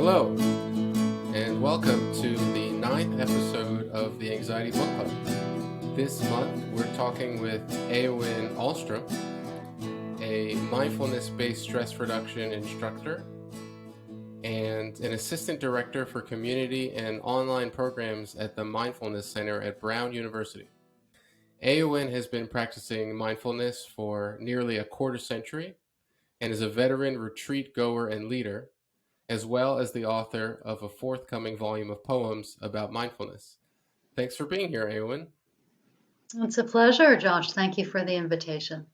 Hello, and welcome to the 9th episode of the Anxiety Book Club. This month, we're talking with Eowyn Ahlstrom, a mindfulness-based stress reduction instructor and an assistant director for community and online programs at the Mindfulness Center at Brown University. Eowyn has been practicing mindfulness for nearly a quarter century and is a veteran retreat goer and leader, as well as the author of a forthcoming volume of poems about mindfulness. Thanks for being here, Eowyn. It's a pleasure, Josh. Thank you for the invitation.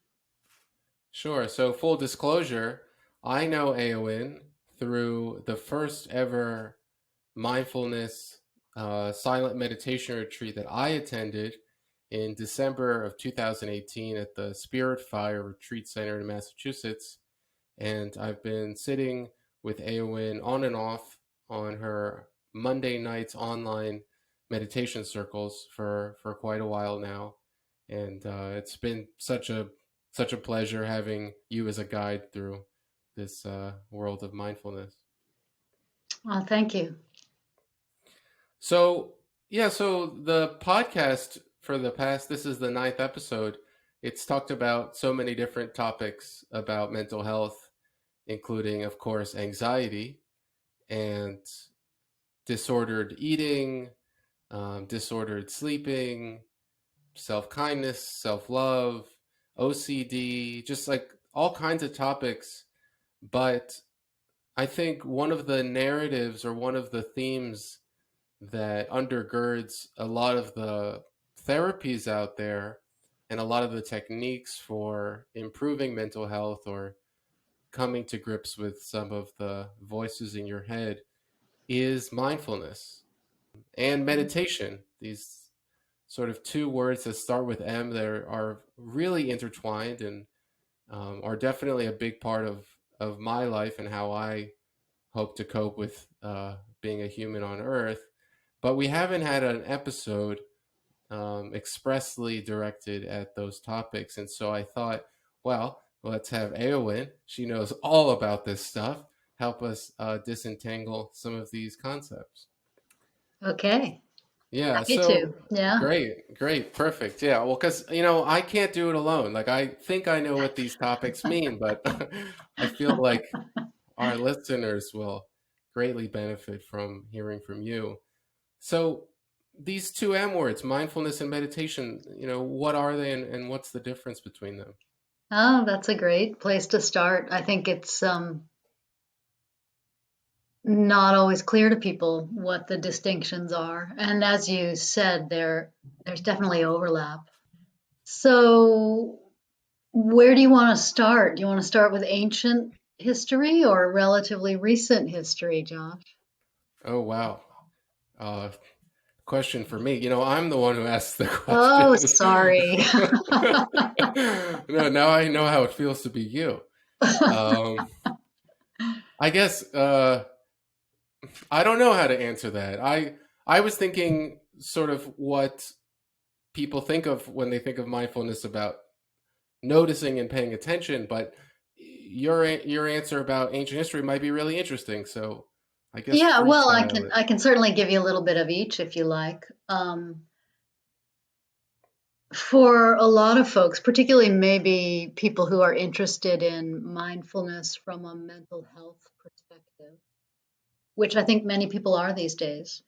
Sure. So full disclosure, I know Eowyn through the first ever mindfulness silent meditation retreat that I attended in December of 2018 at the Spirit Fire Retreat Center in Massachusetts. And I've been sitting with Eowyn on and off on her Monday nights online meditation circles for quite a while now. And it's been such a pleasure having you as a guide through this world of mindfulness. Oh, thank you. So the podcast for this is the 9th episode. It's talked about so many different topics about mental health, including, of course, anxiety and disordered eating, disordered sleeping, self-kindness, self-love, OCD, just like all kinds of topics. But I think one of the narratives or one of the themes that undergirds a lot of the therapies out there and a lot of the techniques for improving mental health or coming to grips with some of the voices in your head is mindfulness and meditation. These sort of two words that start with M that are really intertwined and are definitely a big part of my life and how I hope to cope with being a human on Earth. But we haven't had an episode expressly directed at those topics. And so I thought, well, let's have Eowyn. She knows all about this stuff. Help us disentangle some of these concepts. Okay. Yeah. Happy to. Yeah. Great. Perfect. Yeah. Well, because, I can't do it alone. Like, I think I know what these topics mean, but I feel like our listeners will greatly benefit from hearing from you. So these two M words, mindfulness and meditation, what are they and what's the difference between them? Oh, that's a great place to start. I think it's not always clear to people what the distinctions are. And as you said, there's definitely overlap. So where do you want to start? Do you want to start with ancient history or relatively recent history, Josh? Oh, wow. Question for me. I'm the one who asked the Oh, questions. sorry. No, now I know how it feels to be you. I guess I don't know how to answer that. I was thinking sort of what people think of when they think of mindfulness, about noticing and paying attention, but your answer about ancient history might be really interesting. So I guess Yeah, well, freestyle it. I can certainly give you a little bit of each if you like. For a lot of folks, particularly maybe people who are interested in mindfulness from a mental health perspective, which I think many people are these days,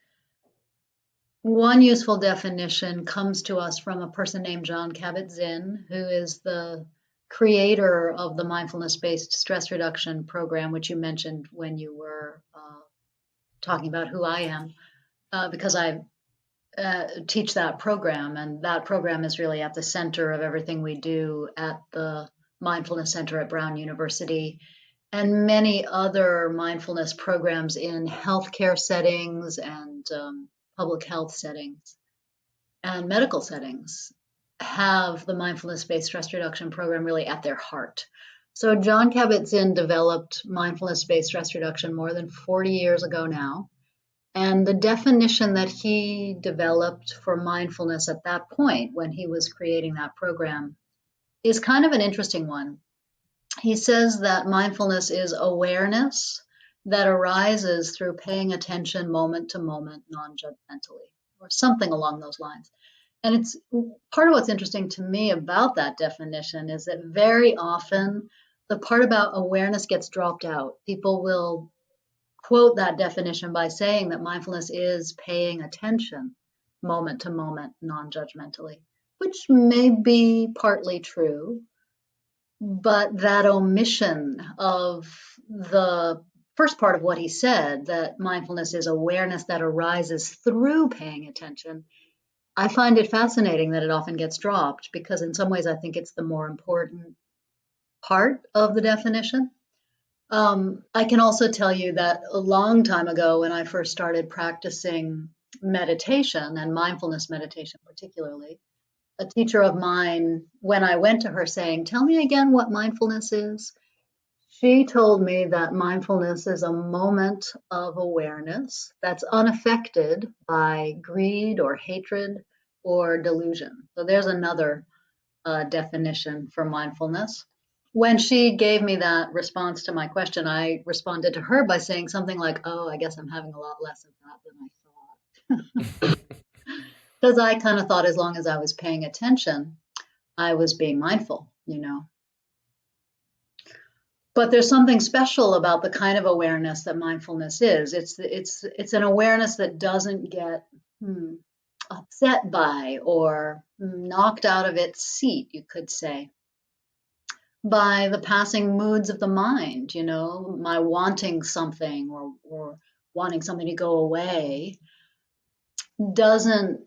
one useful definition comes to us from a person named Jon Kabat-Zinn, who is the creator of the mindfulness-based stress reduction program, which you mentioned when you were talking about who I am, because I teach that program, and that program is really at the center of everything we do at the Mindfulness Center at Brown University and many other mindfulness programs in healthcare settings and public health settings and medical settings have the mindfulness-based stress reduction program really at their heart. So Jon Kabat-Zinn developed mindfulness-based stress reduction more than 40 years ago now. And the definition that he developed for mindfulness at that point when he was creating that program is kind of an interesting one. He says that mindfulness is awareness that arises through paying attention moment to moment, non-judgmentally, or something along those lines. And it's part of what's interesting to me about that definition is that very often the part about awareness gets dropped out. People will quote that definition by saying that mindfulness is paying attention moment to moment, non-judgmentally, which may be partly true, but that omission of the first part of what he said, that mindfulness is awareness that arises through paying attention, I find it fascinating that it often gets dropped because in some ways I think it's the more important part of the definition. I can also tell you that a long time ago, when I first started practicing meditation and mindfulness meditation particularly, a teacher of mine, when I went to her saying, "Tell me again what mindfulness is," she told me that mindfulness is a moment of awareness that's unaffected by greed or hatred or delusion. So there's another definition for mindfulness. When she gave me that response to my question, I responded to her by saying something like, "Oh, I guess I'm having a lot less of that than I thought." Because I kind of thought as long as I was paying attention, I was being mindful, you know. But there's something special about the kind of awareness that mindfulness is. It's an awareness that doesn't get upset by or knocked out of its seat, you could say, by the passing moods of the mind, you know, my wanting something or wanting something to go away doesn't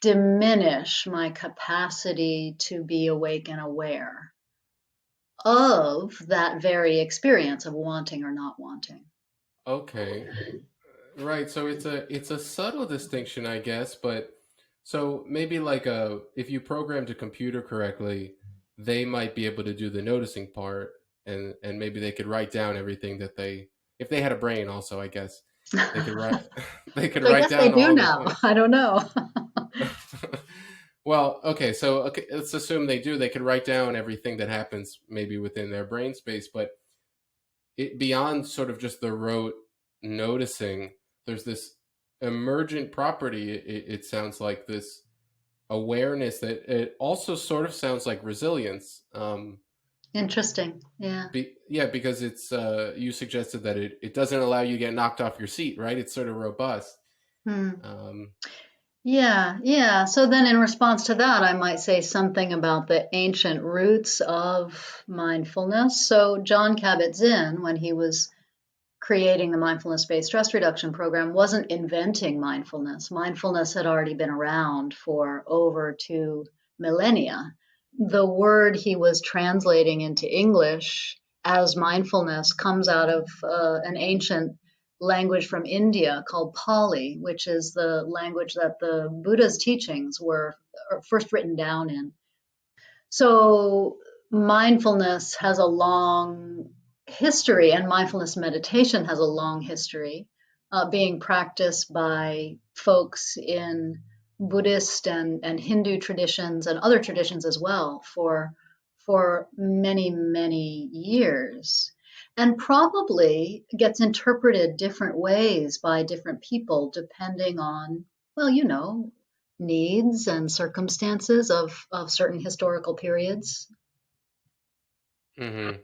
diminish my capacity to be awake and aware of that very experience of wanting or not wanting. Okay. Right. So it's a subtle distinction, I guess, but so maybe like if you programmed a computer correctly, they might be able to do the noticing part and maybe they could write down everything that they if they had a brain also, I guess. They could write they could So I write guess they down do all the now. things. I don't know. Well, okay, let's assume they do. They could write down everything that happens maybe within their brain space, but beyond sort of just the rote noticing, there's this emergent property. It sounds like this awareness that it also sort of sounds like resilience. Interesting. Yeah. Yeah, because it's you suggested that it doesn't allow you to get knocked off your seat, right? It's sort of robust. Hmm. Um, Yeah, yeah. So then, in response to that, I might say something about the ancient roots of mindfulness. So, John Kabat-Zinn, when he was creating the mindfulness-based stress reduction program, wasn't inventing mindfulness. Mindfulness had already been around for over 2 millennia. The word he was translating into English as mindfulness comes out of an ancient language from India called Pali, which is the language that the Buddha's teachings were first written down in. So mindfulness has a long history, and mindfulness meditation has a long history being practiced by folks in Buddhist and Hindu traditions and other traditions as well for many, many years. And probably gets interpreted different ways by different people depending on, well, you know, needs and circumstances of certain historical periods. mhm.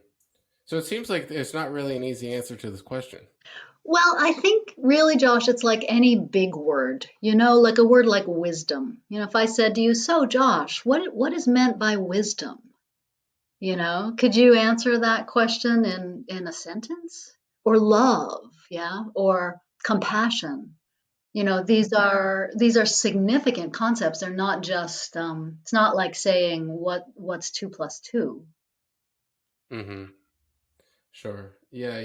So it seems like there's not really an easy answer to this question. Well, I think really, Josh, it's like any big word, you know, like a word like wisdom. You know, if I said to you, "So, Josh, what is meant by wisdom?" You know, could you answer that question in a sentence? Or love, yeah, or compassion. You know, these are significant concepts. They're not just it's not like saying what's 2 plus 2. Hmm. Sure. Yeah.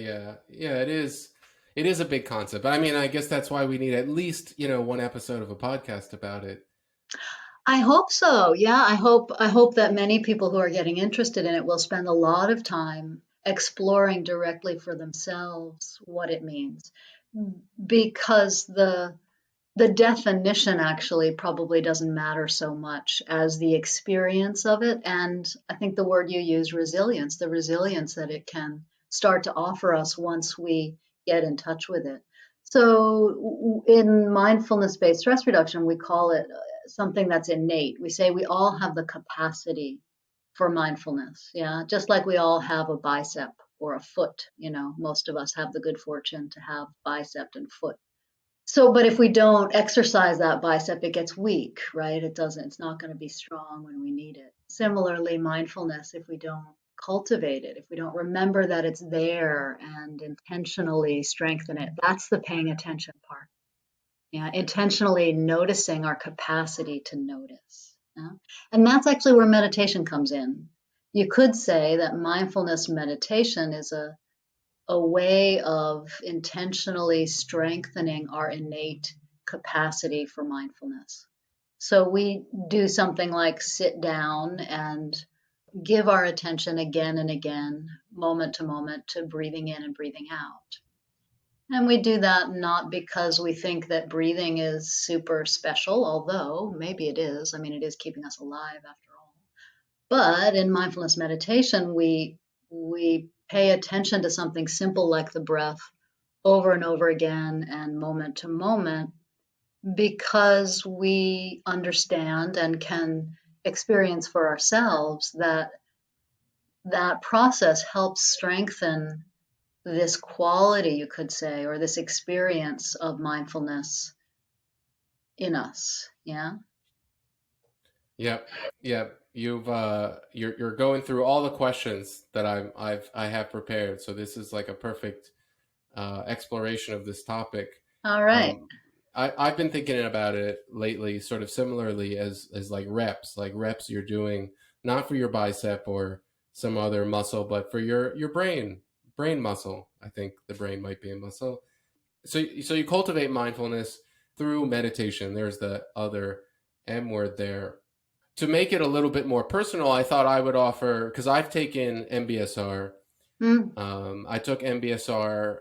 It is. It is a big concept. I mean, I guess that's why we need at least one episode of a podcast about it. I hope so. Yeah, I hope that many people who are getting interested in it will spend a lot of time exploring directly for themselves what it means. Because the definition actually probably doesn't matter so much as the experience of it. And I think the word you use, resilience, the resilience that it can start to offer us once we get in touch with it. So in mindfulness-based stress reduction, we call it something that's innate. We say we all have the capacity for mindfulness. Yeah. Just like we all have a bicep or a foot, most of us have the good fortune to have bicep and foot. So, but if we don't exercise that bicep, it gets weak, right? It's not going to be strong when we need it. Similarly, mindfulness, if we don't cultivate it, if we don't remember that it's there and intentionally strengthen it, that's the paying attention part. Yeah, intentionally noticing our capacity to notice. Yeah? And that's actually where meditation comes in. You could say that mindfulness meditation is a way of intentionally strengthening our innate capacity for mindfulness. So we do something like sit down and give our attention again and again, moment to moment, to breathing in and breathing out. And we do that not because we think that breathing is super special, although maybe it is. I mean, it is keeping us alive after all. But in mindfulness meditation, we pay attention to something simple like the breath over and over again and moment to moment because we understand and can experience for ourselves that that process helps strengthen this quality, you could say, or this experience of mindfulness in us. Yeah. Yep. Yep. You're going through all the questions that I have prepared. So this is like a perfect exploration of this topic. All right. I've been thinking about it lately, sort of similarly as like reps you're doing not for your bicep or some other muscle, but for your brain muscle. I think the brain might be a muscle. So you cultivate mindfulness through meditation. There's the other M word there. To make it a little bit more personal, I thought I would offer, because I've taken MBSR. I took MBSR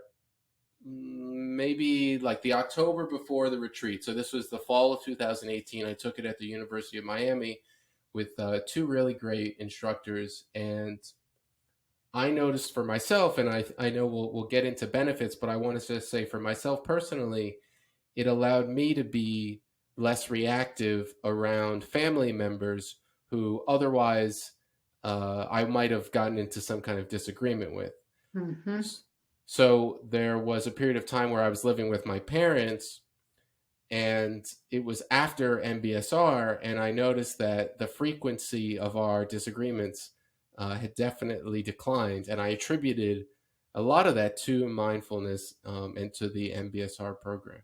maybe like the October before the retreat. So this was the fall of 2018. I took it at the University of Miami with two really great instructors. And I noticed for myself, and I know we'll get into benefits, but I want to just say for myself personally, it allowed me to be less reactive around family members who otherwise I might have gotten into some kind of disagreement with. Mm-hmm. So there was a period of time where I was living with my parents, and it was after MBSR, and I noticed that the frequency of our disagreements had definitely declined, and I attributed a lot of that to mindfulness and to the MBSR program.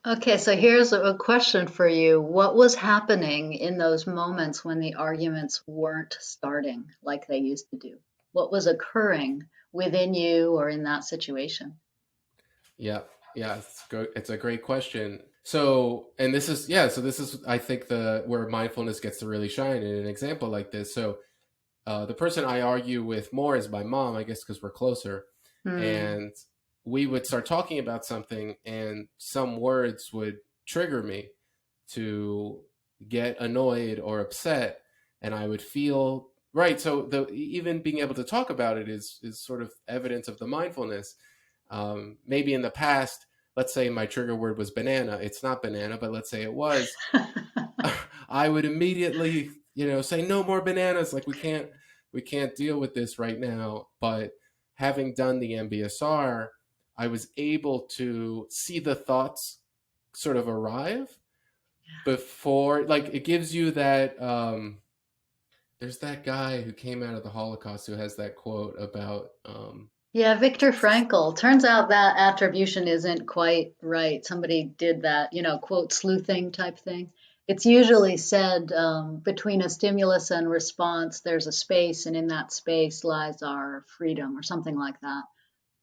Okay, so here's a question for you. What was happening in those moments when the arguments weren't starting like they used to do? What was occurring within you or in that situation? Yeah, it's a great question. So, and this is, I think where mindfulness gets to really shine in an example like this. So, the person I argue with more is my mom, I guess, because we're closer. And we would start talking about something, and some words would trigger me to get annoyed or upset, and I would feel right. So even being able to talk about it is sort of evidence of the mindfulness. Maybe in the past, let's say my trigger word was banana. It's not banana, but let's say it was. I would immediately, say no more bananas. Like we can't deal with this right now. But having done the MBSR, I was able to see the thoughts sort of arrive before, like it gives you that, there's that guy who came out of the Holocaust who has that quote about, yeah, Viktor Frankl. Turns out that attribution isn't quite right. Somebody did that, quote sleuthing type thing. It's usually said between a stimulus and response, there's a space, and in that space lies our freedom, or something like that.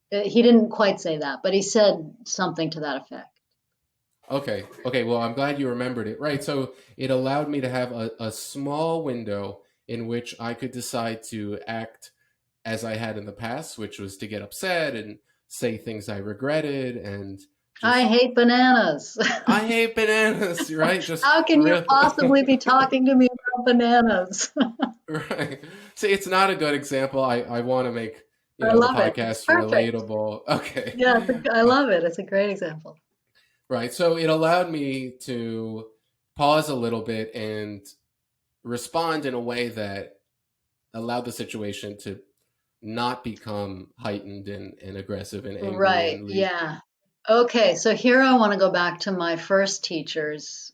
He didn't quite say that, but he said something to that effect. Okay. Well, I'm glad you remembered it. Right. So it allowed me to have a small window in which I could decide to act as I had in the past, which was to get upset and say things I regretted and I hate bananas. I hate bananas, right? Just how can you possibly be talking to me about bananas? Right. See, it's not a good example. I want to make I the love it. It's podcast's perfect. relatable. Okay. Yeah, I love it. It's a great example. Right. So it allowed me to pause a little bit and respond in a way that allowed the situation to not become heightened and aggressive and angry Right. and lead. Yeah. Okay. So here I want to go back to my first teacher's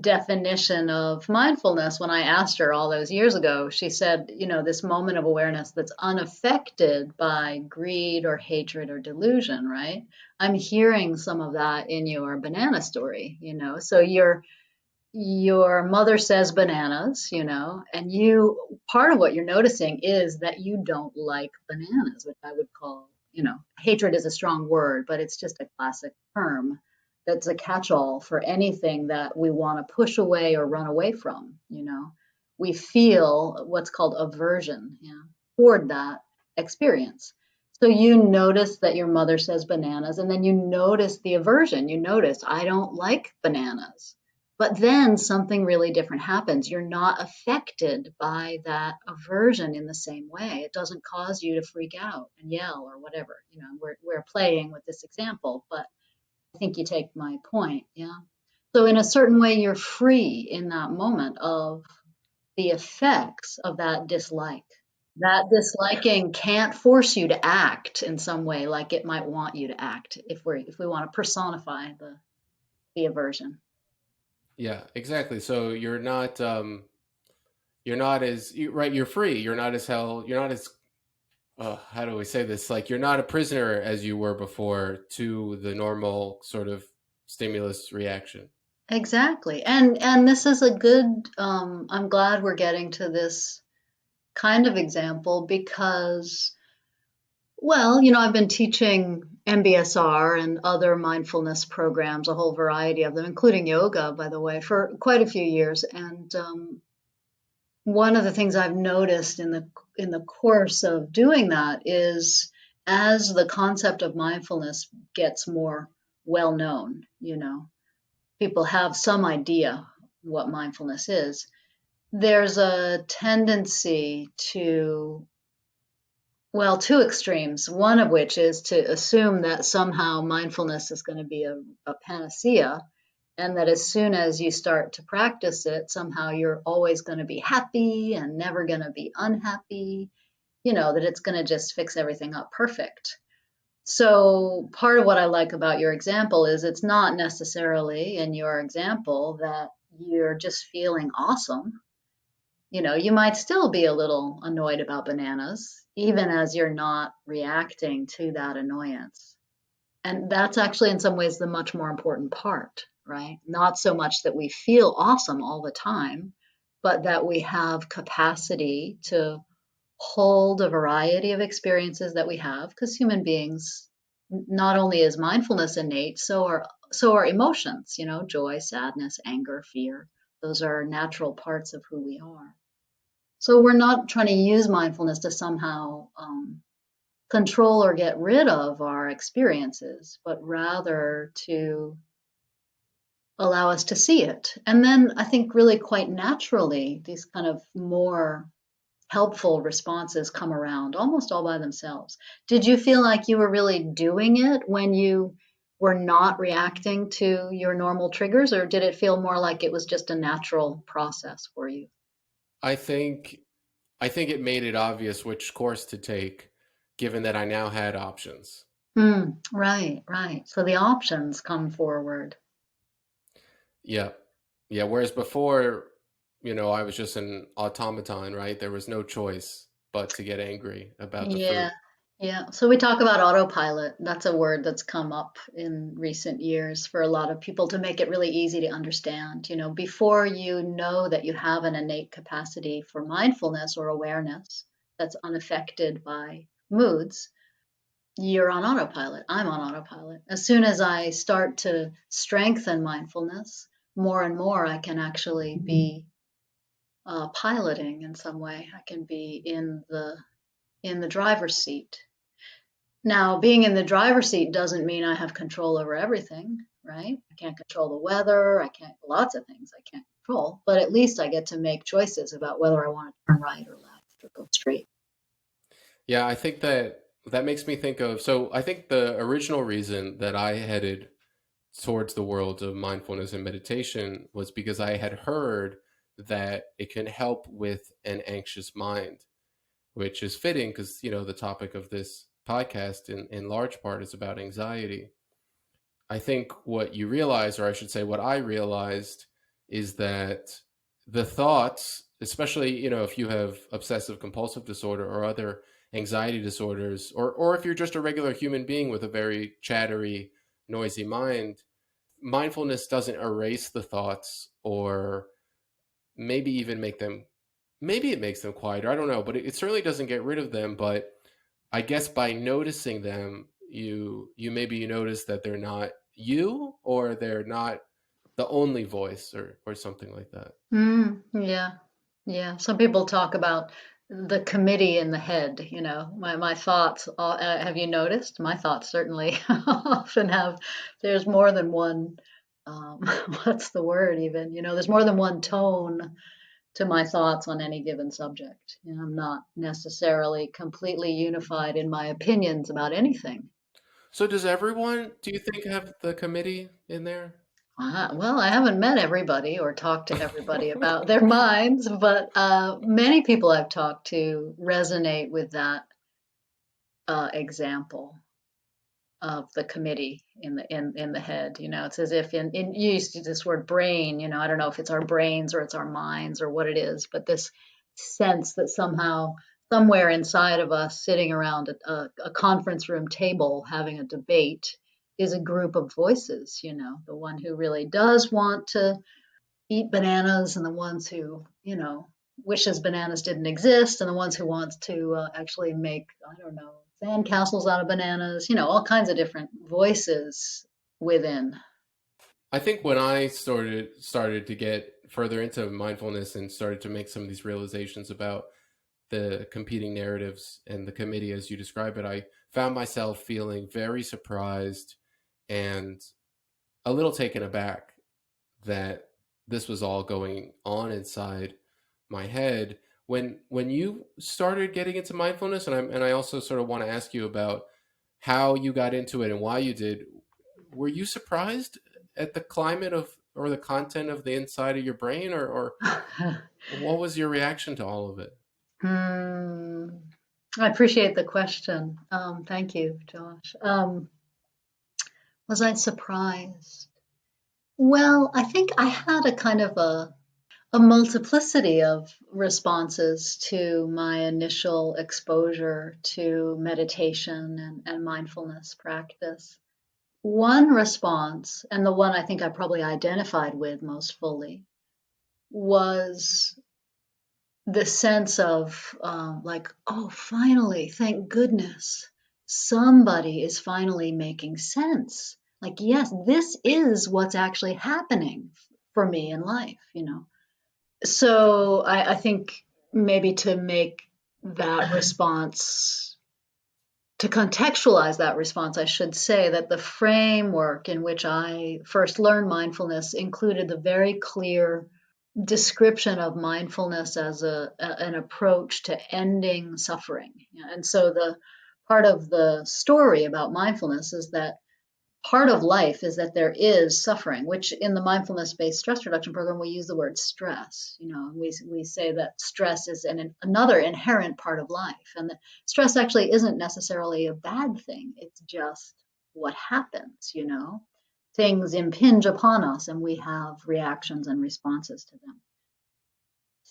definition of mindfulness. When I asked her all those years ago, she said, this moment of awareness that's unaffected by greed or hatred or delusion, right? I'm hearing some of that in your banana story. So your mother says bananas, and part of what you're noticing is that you don't like bananas, which I would call, hatred is a strong word, but it's just a classic term that's a catch-all for anything that we want to push away or run away from. We feel what's called aversion, toward that experience. So you notice that your mother says bananas, and then you notice the aversion. You notice, I don't like bananas. But then something really different happens. You're not affected by that aversion in the same way. It doesn't cause you to freak out and yell or whatever. We're playing with this example, but I think you take my point. Yeah. So in a certain way, you're free in that moment of the effects of that dislike. That disliking can't force you to act in some way like it might want you to act if we want to personify the aversion. Yeah, exactly. So you're not as right. You're free. You're not as hell. You're not as how do we say this? Like you're not a prisoner as you were before to the normal sort of stimulus reaction. Exactly. And this is a good I'm glad we're getting to this kind of example because I've been teaching MBSR and other mindfulness programs, a whole variety of them, including yoga, by the way, for quite a few years. And one of the things I've noticed in the course of doing that is as the concept of mindfulness gets more well known, people have some idea what mindfulness is, there's a tendency to, two extremes, one of which is to assume that somehow mindfulness is going to be a panacea, and that as soon as you start to practice it, somehow you're always going to be happy and never going to be unhappy, that it's going to just fix everything up perfect. So part of what I like about your example is it's not necessarily in your example that you're just feeling awesome. You might still be a little annoyed about bananas, even as you're not reacting to that annoyance. And that's actually in some ways the much more important part, right? Not so much that we feel awesome all the time, but that we have capacity to hold a variety of experiences that we have, because human beings, not only is mindfulness innate, so are emotions, joy, sadness, anger, fear. Those are natural parts of who we are. So we're not trying to use mindfulness to somehow control or get rid of our experiences, but rather to allow us to see it. And then I think really quite naturally, these kind of more helpful responses come around almost all by themselves. Did you feel like you were really doing it when you were not reacting to your normal triggers, or did it feel more like it was just a natural process for you? I think I think it made it obvious which course to take, given that I now had options. Right, right. So the options come forward. Yeah. Yeah. Whereas before, I was just an automaton, right? There was no choice but to get angry about the Yeah, food. yeah. So we talk about autopilot. That's a word that's come up in recent years for a lot of people to make it really easy to understand. Before you know that you have an innate capacity for mindfulness or awareness that's unaffected by moods, you're on autopilot. I'm on autopilot. As soon as I start to strengthen mindfulness more and more, I can actually be piloting in some way. I can be in the driver's seat. Now, being in the driver's seat doesn't mean I have control over everything, right? I can't control the weather. I can't, lots of things I can't control, but at least I get to make choices about whether I want to turn right or left or go straight. Yeah, I think that makes me think of, so I think the original reason that I headed towards the world of mindfulness and meditation was because I had heard that it can help with an anxious mind, which is fitting because, the topic of this podcast in large part is about anxiety. I think what you realize, or I should say what I realized, is that the thoughts, especially, if you have obsessive compulsive disorder or other anxiety disorders, or if you're just a regular human being with a very chattery, noisy mind, mindfulness doesn't erase the thoughts or maybe even make them, maybe it makes them quieter. I don't know, but it certainly doesn't get rid of them. But I guess by noticing them, you maybe you notice that they're not you, or they're not the only voice, or something like that. Yeah, yeah. Some people talk about the committee in the head, my thoughts. Have you noticed? My thoughts certainly often have, there's more than one, um, what's the word even? There's more than one tone to my thoughts on any given subject. I'm not necessarily completely unified in my opinions about anything. So does everyone, do you think, have the committee in there? Well, I haven't met everybody or talked to everybody about their minds, but many people I've talked to resonate with that example of the committee in the head. It's as if in you used this word brain. I don't know if it's our brains or it's our minds or what it is, but this sense that somehow somewhere inside of us, sitting around a conference room table having a debate, is a group of voices. The one who really does want to eat bananas, and the ones who wishes bananas didn't exist, and the ones who wants to actually make, I don't know, sand castles out of bananas. All kinds of different voices within. I think when I started to get further into mindfulness and started to make some of these realizations about the competing narratives and the committee as you describe it, I found myself feeling very surprised and a little taken aback that this was all going on inside my head. When you started getting into mindfulness, and I also sort of want to ask you about how you got into it and why you did. Were you surprised at the climate of, or the content of, the inside of your brain, or what was your reaction to all of it? Hmm. I appreciate the question. Thank you, Josh. Was I surprised? Well, I think I had a kind of a multiplicity of responses to my initial exposure to meditation and mindfulness practice. One response, and the one I think I probably identified with most fully, was the sense of like, oh, finally, thank goodness, somebody is finally making sense. Like, yes, this is what's actually happening for me in life. So I think maybe to make that response, to contextualize that response, I should say that the framework in which I first learned mindfulness included the very clear description of mindfulness as an approach to ending suffering. And so the part of the story about mindfulness is that part of life is that there is suffering, which in the mindfulness-based stress reduction program, we use the word stress. We say that stress is another inherent part of life, and that stress actually isn't necessarily a bad thing. It's just what happens. Things impinge upon us, and we have reactions and responses to them.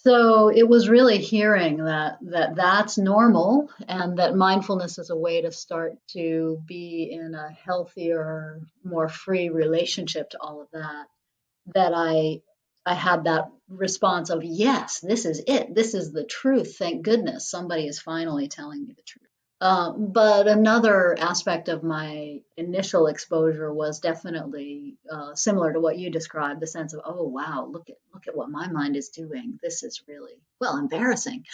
So it was really hearing that's normal, and that mindfulness is a way to start to be in a healthier, more free relationship to all of that. That I had that response of, yes, this is it. This is the truth. Thank goodness somebody is finally telling me the truth. But another aspect of my initial exposure was definitely similar to what you described, the sense of, oh wow, look at what my mind is doing. This is really, well, embarrassing.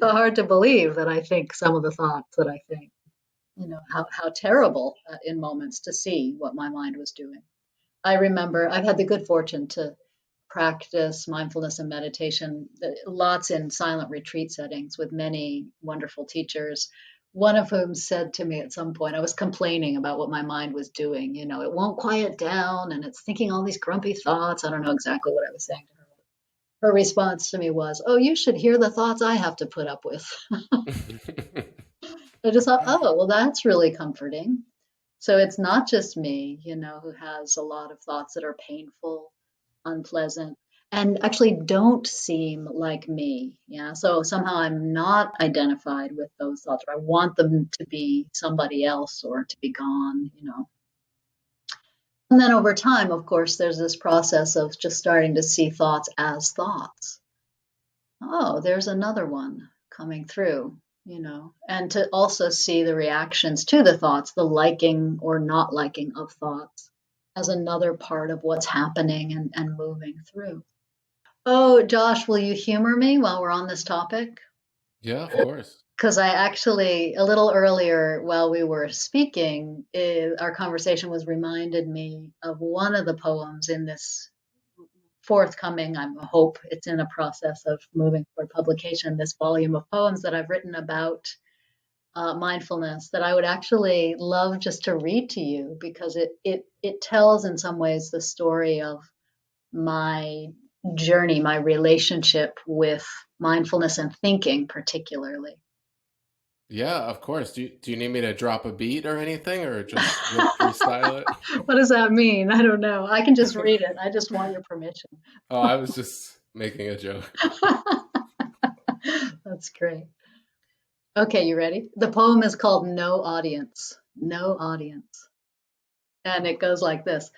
Hard to believe that I think some of the thoughts that I think. How terrible in moments to see what my mind was doing. I remember I've had the good fortune to practice mindfulness and meditation, lots in silent retreat settings with many wonderful teachers. One of whom said to me at some point, I was complaining about what my mind was doing. You know, it won't quiet down and it's thinking all these grumpy thoughts. I don't know exactly what I was saying to her. Her response to me was, "Oh, you should hear the thoughts I have to put up with." I just thought, oh, well, that's really comforting. So it's not just me, you know, who has a lot of thoughts that are painful, unpleasant, and actually don't seem like me. Yeah. So somehow I'm not identified with those thoughts, or I want them to be somebody else or to be gone, you know. And then over time, of course, there's this process of just starting to see thoughts as thoughts. Oh, there's another one coming through, you know, and to also see the reactions to the thoughts, the liking or not liking of thoughts as another part of what's happening and moving through. Oh, Josh, will you humor me while we're on this topic? Yeah, of course. Because I actually, a little earlier while we were speaking, our conversation was reminded me of one of the poems in this forthcoming, I hope it's in a process of moving toward publication, this volume of poems that I've written about mindfulness that I would actually love just to read to you because it tells in some ways the story of my journey, my relationship with mindfulness and thinking particularly. Yeah, of course. Do you need me to drop a beat or anything, or just you'll freestyle it? What does that mean? I don't know. I can just read it. I just want your permission. Oh, I was just making a joke. That's great. Okay, you ready? The poem is called No Audience. No Audience. And it goes like this.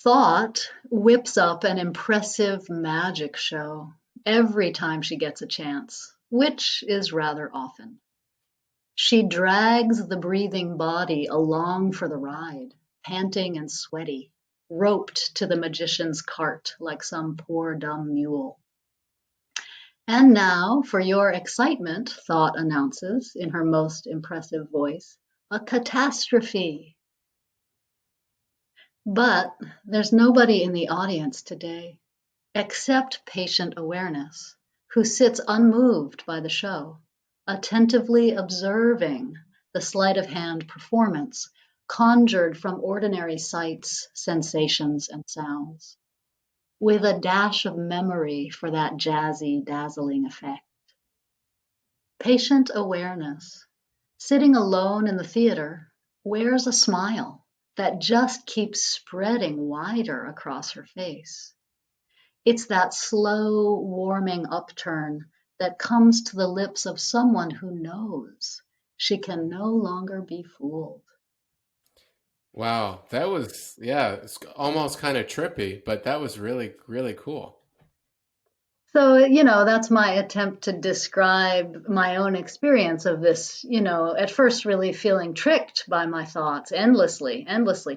Thought whips up an impressive magic show every time she gets a chance, which is rather often. She drags the breathing body along for the ride, panting and sweaty, roped to the magician's cart like some poor dumb mule. And now, for your excitement, Thought announces in her most impressive voice, a catastrophe. But there's nobody in the audience today except patient awareness, who sits unmoved by the show, attentively observing the sleight of hand performance conjured from ordinary sights, sensations, and sounds, with a dash of memory for that jazzy, dazzling effect. Patient awareness, sitting alone in the theater, wears a smile that just keeps spreading wider across her face. It's that slow, warming upturn that comes to the lips of someone who knows she can no longer be fooled. Wow, that was yeah, it's almost kind of trippy, but that was really really cool. So, you know, that's my attempt to describe my own experience of this, you know, at first really feeling tricked by my thoughts, endlessly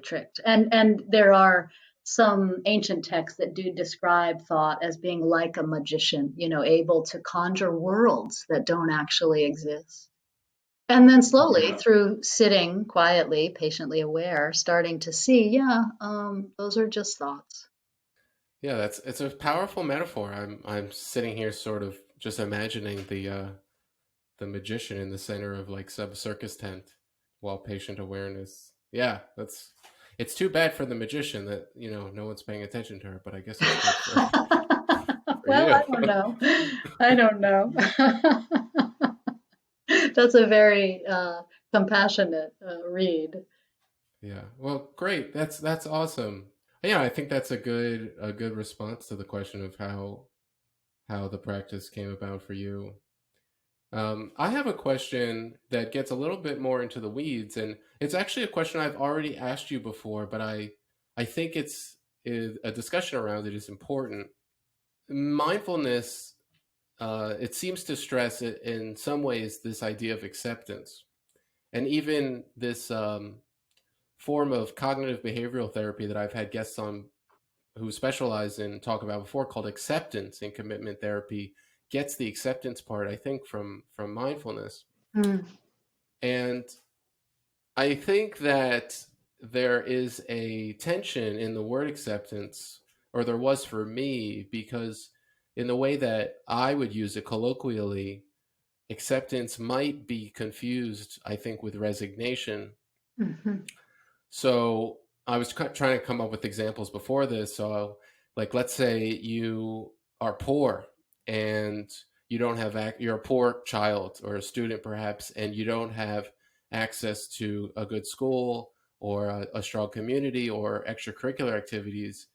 tricked. And there are some ancient texts that do describe thought as being like a magician, you know, able to conjure worlds that don't actually exist. And then slowly, through sitting quietly, patiently aware, starting to see, yeah, those are just thoughts. Yeah, that's it's a powerful metaphor. I'm sitting here sort of just imagining the magician in the center of like some circus tent while patient awareness. Yeah, that's it's too bad for the magician that, you know, no one's paying attention to her, but I guess it's good for Well, you. I don't know. I don't know. That's a very compassionate read. Yeah. Well, great. That's awesome. Yeah, I think that's a good response to the question of how the practice came about for you. I have a question that gets a little bit more into the weeds, and it's actually a question I've already asked you before, but I think a discussion around it is important. Mindfulness, it seems to stress it in some ways this idea of acceptance, and even this form of cognitive behavioral therapy that I've had guests on who specialize in talk about before called acceptance in commitment therapy gets the acceptance part I think from mindfulness. Mm. And I think that there is a tension in the word acceptance or there was for me, because in the way that I would use it colloquially, acceptance might be confused, I think, with resignation. Hmm. So I was trying to come up with examples before this. So, like, let's say you are poor and you don't have you're a poor child or a student perhaps, and you don't have access to a good school or a strong community or extracurricular activities.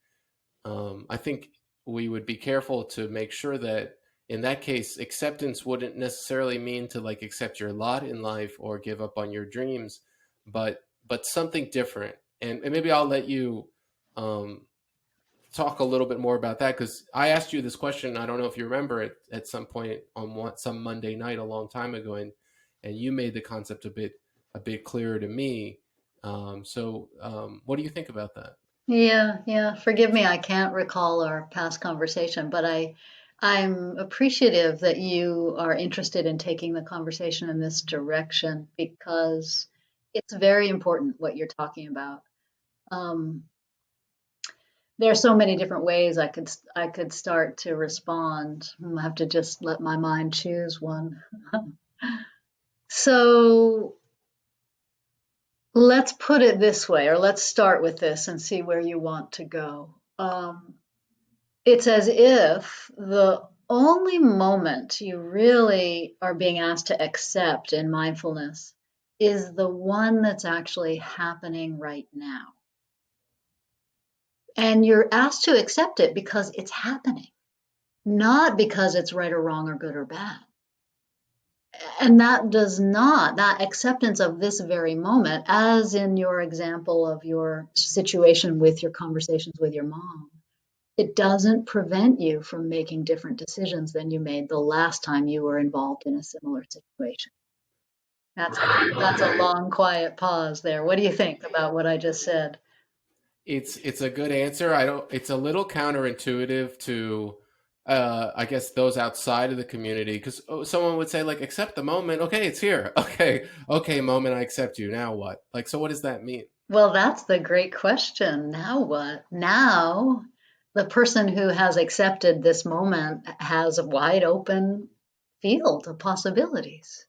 I think we would be careful to make sure that in that case, acceptance wouldn't necessarily mean to like accept your lot in life or give up on your dreams, but something different. And maybe I'll let you um, talk a little bit more about that, because I asked you this question. I don't know if you remember it at some point on some Monday night a long time ago, and you made the concept a bit clearer to me. What do you think about that? Yeah, yeah. Forgive me, I can't recall our past conversation, but I'm appreciative that you are interested in taking the conversation in this direction because it's very important what you're talking about. Um, there are so many different ways I could start to respond. I have to just let my mind choose one. So let's put it this way, or let's start with this and see where you want to go. It's as if the only moment you really are being asked to accept in mindfulness is the one that's actually happening right now. And you're asked to accept it because it's happening, not because it's right or wrong or good or bad. And that acceptance of this very moment, as in your example of your situation with your conversations with your mom, it doesn't prevent you from making different decisions than you made the last time you were involved in a similar situation. That's a long, quiet pause there. What do you think about what I just said? It's a good answer. I don't. It's a little counterintuitive to, I guess, those outside of the community, because someone would say like, accept the moment. Okay, it's here. Okay, okay, moment. I accept you. Now what? Like, so what does that mean? Well, that's the great question. Now what? Now, the person who has accepted this moment has a wide open field of possibilities.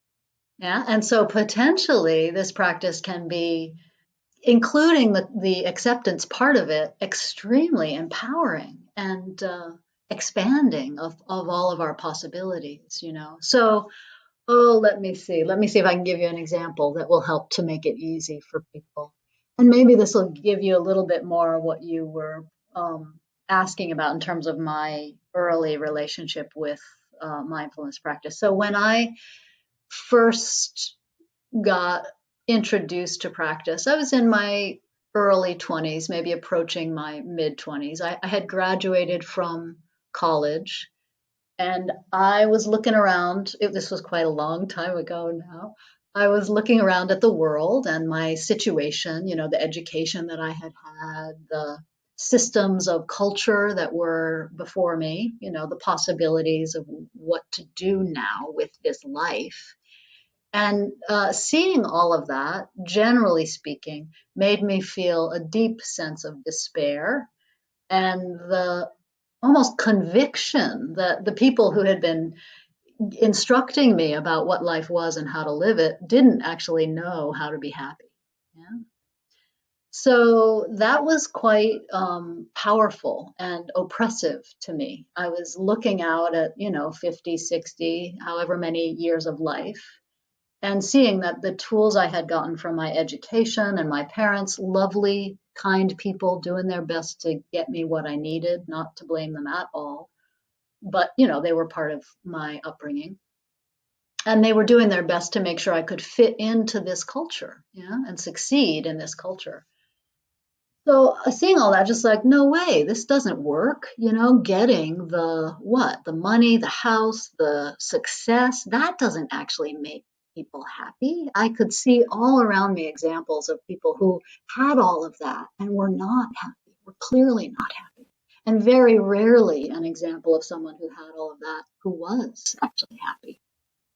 Yeah. And so potentially this practice can be, including the acceptance part of it, extremely empowering and expanding of all of our possibilities. So, oh, let me see. Let me see if I can give you an example that will help to make it easy for people. And maybe this will give you a little bit more of what you were asking about in terms of my early relationship with mindfulness practice. So when I first got introduced to practice, I was in my early 20s, maybe approaching my mid 20s. I had graduated from college and I was looking around. This was quite a long time ago now. I was looking around at the world and my situation, the education that I had had, the systems of culture that were before me, the possibilities of what to do now with this life. And seeing all of that, generally speaking, made me feel a deep sense of despair and the almost conviction that the people who had been instructing me about what life was and how to live it didn't actually know how to be happy. Yeah. So that was quite powerful and oppressive to me. I was looking out at, 50, 60, however many years of life, and seeing that the tools I had gotten from my education and my parents, lovely, kind people doing their best to get me what I needed, not to blame them at all, but they were part of my upbringing. And they were doing their best to make sure I could fit into this culture, and succeed in this culture. So seeing all that, just like, no way, this doesn't work. Getting the what, the money, the house, the success, that doesn't actually make people happy. I could see all around me examples of people who had all of that and were not happy, were clearly not happy. And very rarely an example of someone who had all of that who was actually happy.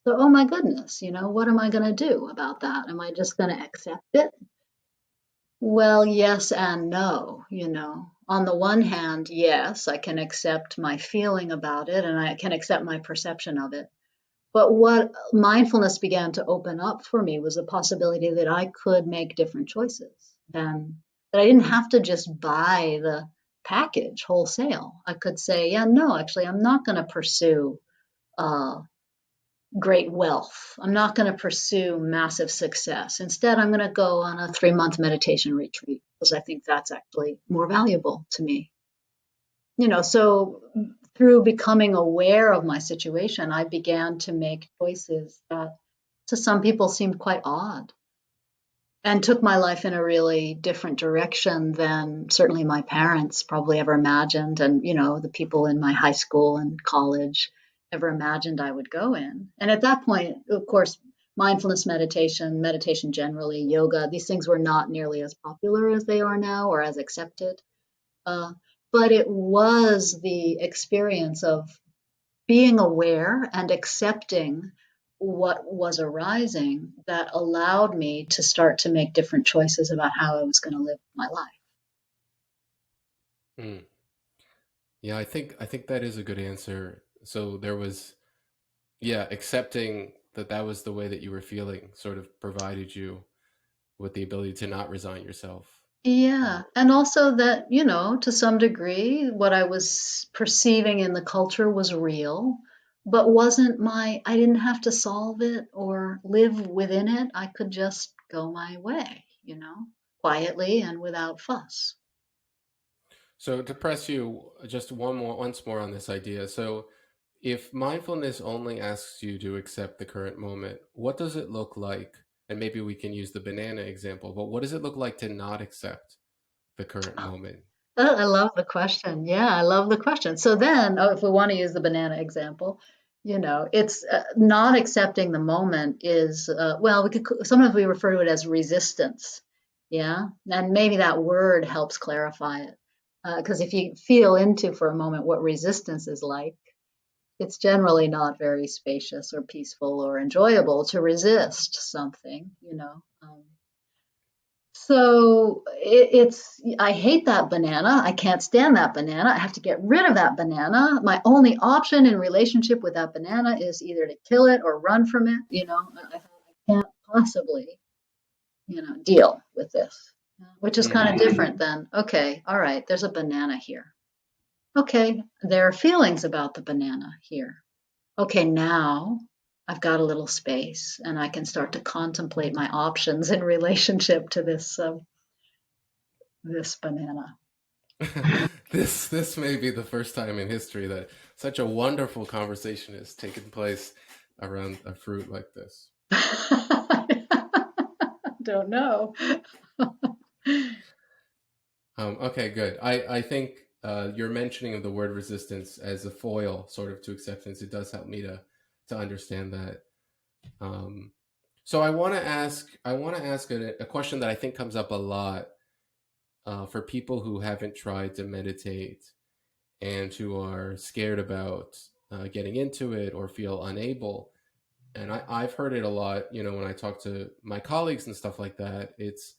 So, oh my goodness, what am I going to do about that? Am I just going to accept it? Well, yes and no. on the one hand, yes, I can accept my feeling about it and I can accept my perception of it. But what mindfulness began to open up for me was the possibility that I could make different choices, and that I didn't have to just buy the package wholesale. I could say, yeah, no, actually, I'm not going to pursue uh, great wealth. I'm not going to pursue massive success. Instead, I'm going to go on a 3-month meditation retreat because I think that's actually more valuable to me. So through becoming aware of my situation, I began to make choices that to some people seemed quite odd and took my life in a really different direction than certainly my parents probably ever imagined. And, the people in my high school and college ever imagined I would go in. And at that point, of course, mindfulness meditation generally, yoga, these things were not nearly as popular as they are now or as accepted. Uh, but it was the experience of being aware and accepting what was arising that allowed me to start to make different choices about how I was going to live my life. Mm. Yeah, I think that is a good answer. So there was, yeah, accepting that that was the way that you were feeling sort of provided you with the ability to not resign yourself. Uh, Yeah. And also that, to some degree, what I was perceiving in the culture was real, but I didn't have to solve it or live within it. I could just go my way, quietly and without fuss. so to press you just once more on this idea. So if mindfulness only asks you to accept the current moment, what does it look like? And maybe we can use the banana example, but what does it look like to not accept the current moment? I love the question. Yeah, I love the question. So then, if we want to use the banana example, it's not accepting the moment is, well, sometimes we refer to it as resistance. Yeah. And maybe that word helps clarify it. Because if you feel into for a moment what resistance is like, it's generally not very spacious or peaceful or enjoyable to resist something. So I hate that banana. I can't stand that banana. I have to get rid of that banana. My only option in relationship with that banana is either to kill it or run from it. I can't possibly, deal with this, which is kind of Hmm. different than, okay, all right, there's a banana here. Okay, there are feelings about the banana here. Okay, now I've got a little space and I can start to contemplate my options in relationship to this banana. This may be the first time in history that such a wonderful conversation has taken place around a fruit like this. Don't know. Okay, good. I think your mentioning of the word resistance as a foil, sort of, to acceptance, it does help me to understand that. Um, so I want to ask a question that I think comes up a lot for people who haven't tried to meditate and who are scared about getting into it or feel unable. And I've heard it a lot, when I talk to my colleagues and stuff like that. It's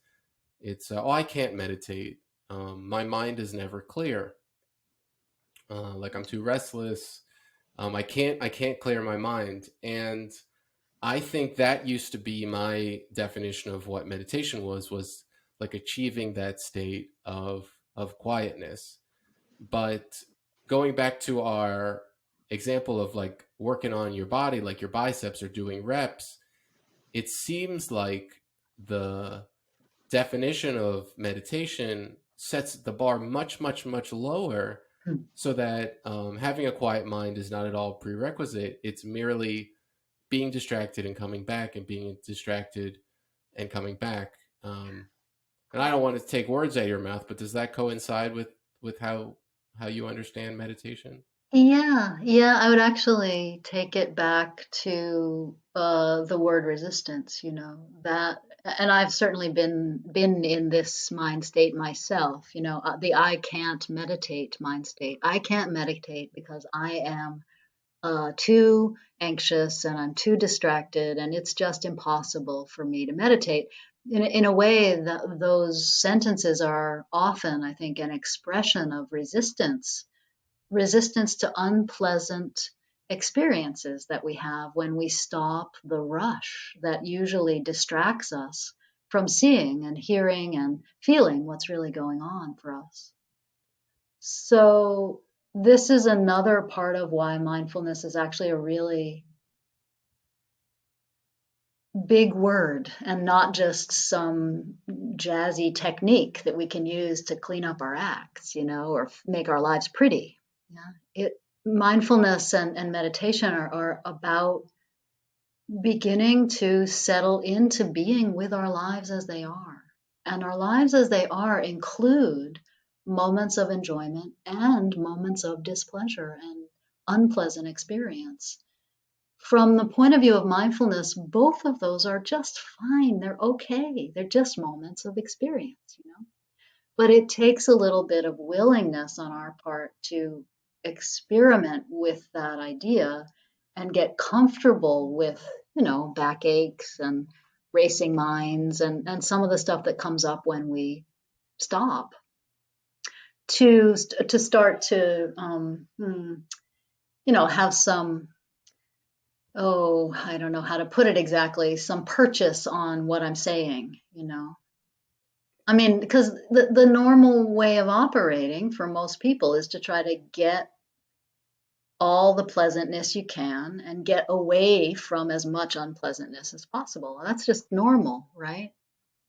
oh, I can't meditate. My mind is never clear. Like, I'm too restless. I can't clear my mind. And I think that used to be my definition of what meditation was like achieving that state of quietness. But going back to our example of like working on your body, like your biceps or doing reps, it seems like the definition of meditation sets the bar much, much, much lower, so that having a quiet mind is not at all prerequisite. It's merely being distracted and coming back, and being distracted and coming back. And I don't want to take words out of your mouth, but does that coincide with how you understand meditation? Yeah, yeah, I would actually take it back to the word resistance, that, and I've certainly been in this mind state myself, the I can't meditate mind state. I can't meditate because I am too anxious and I'm too distracted, and it's just impossible for me to meditate. in a way, that those sentences are often, I think, an expression of resistance to unpleasant experiences that we have when we stop the rush that usually distracts us from seeing and hearing and feeling what's really going on for us. So, this is another part of why mindfulness is actually a really big word and not just some jazzy technique that we can use to clean up our acts, or make our lives pretty. Yeah. Mindfulness and meditation are about beginning to settle into being with our lives as they are. And our lives as they are include moments of enjoyment and moments of displeasure and unpleasant experience. From the point of view of mindfulness, both of those are just fine. They're okay. They're just moments of experience. But it takes a little bit of willingness on our part to experiment with that idea and get comfortable with, backaches and racing minds and some of the stuff that comes up when we stop. To start to, have some, I don't know how to put it exactly, some purchase on what I'm saying. I mean, because the normal way of operating for most people is to try to get all the pleasantness you can and get away from as much unpleasantness as possible. That's just normal, right?